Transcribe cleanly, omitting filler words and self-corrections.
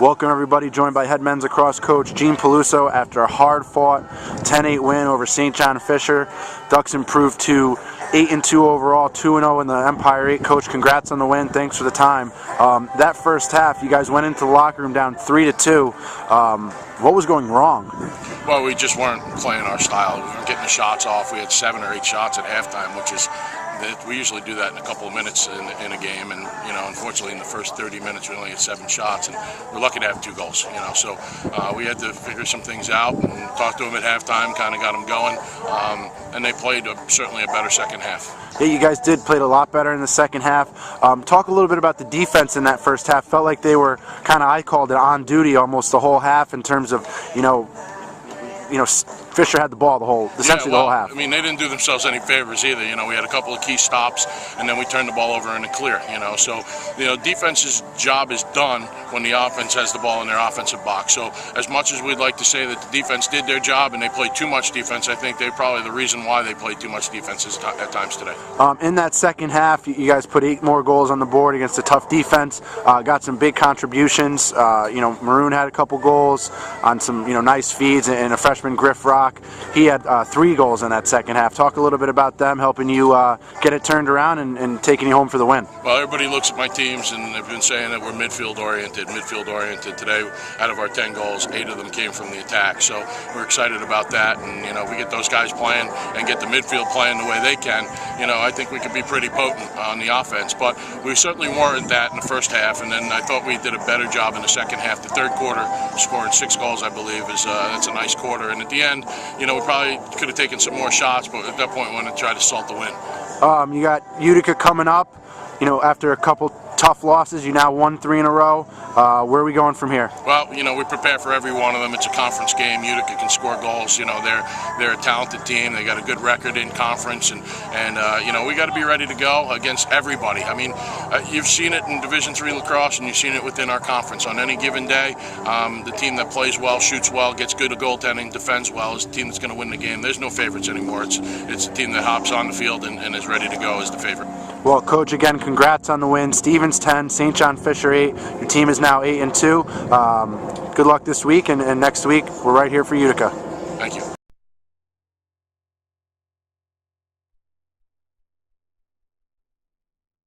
Welcome everybody, joined by head men's lacrosse coach Gene Peluso after a hard-fought 10-8 win over St. John Fisher. Ducks improved to 8-2 overall, 2-0 in the Empire 8. Coach, congrats on the win. Thanks for the time. That first half, you guys went into the locker room down 3-2. What was going wrong? Well, we just weren't playing our style. We weren't getting the shots off. We had 7 or 8 shots at halftime, which is we usually do that in a couple of minutes in a game, and unfortunately in the first 30 minutes we only had 7 shots, and we're lucky to have 2 goals. So we had to figure some things out and talk to them at halftime, kind of got them going, and they played certainly a better second half. Yeah, you guys did play a lot better in the second half. Talk a little bit about the defense in that first half. Felt like they were kind of, I called it on duty almost the whole half in terms of Fisher had the ball essentially the whole half. I mean, they didn't do themselves any favors either. We had a couple of key stops, and then we turned the ball over in the clear. So defense's job is done when the offense has the ball in their offensive box. So as much as we'd like to say that the defense did their job and they played too much defense, I think they're probably the reason why they played too much defense at times today. In that second half, you guys put 8 more goals on the board against a tough defense. Got some big contributions. Maroon had a couple goals on some nice feeds, and a freshman Griff Rock. He had 3 goals in that second half. Talk a little bit about them helping you get it turned around and taking you home for the win. Well, everybody looks at my teams and they've been saying that we're midfield oriented. Today, out of our 10 goals, 8 of them came from the attack. So we're excited about that, and if we get those guys playing and get the midfield playing the way they can, I think we could be pretty potent on the offense. But we certainly weren't that in the first half, and then I thought we did a better job in the second half. The third quarter, scoring 6 goals, I believe, that's a nice quarter. And at the end, we probably could have taken some more shots, but at that point we wanted to try to salt the win. You got Utica coming up. After a couple tough losses, you now won 3 in a row. Where are we going from here? Well, we prepare for every one of them. It's a conference game. Utica can score goals. They're a talented team. They got a good record in conference, and we got to be ready to go against everybody. I mean, you've seen it in Division III lacrosse, and you've seen it within our conference. On any given day, the team that plays well, shoots well, gets good at goaltending, defends well is the team that's going to win the game. There's no favorites anymore. It's the team that hops on the field and is ready to go as the favorite. Well, Coach, again, congrats on the win. Stevens 10, St. John Fisher 8. Your team is now 8-2. Good luck this week, and next week we're right here for Utica. Thank you.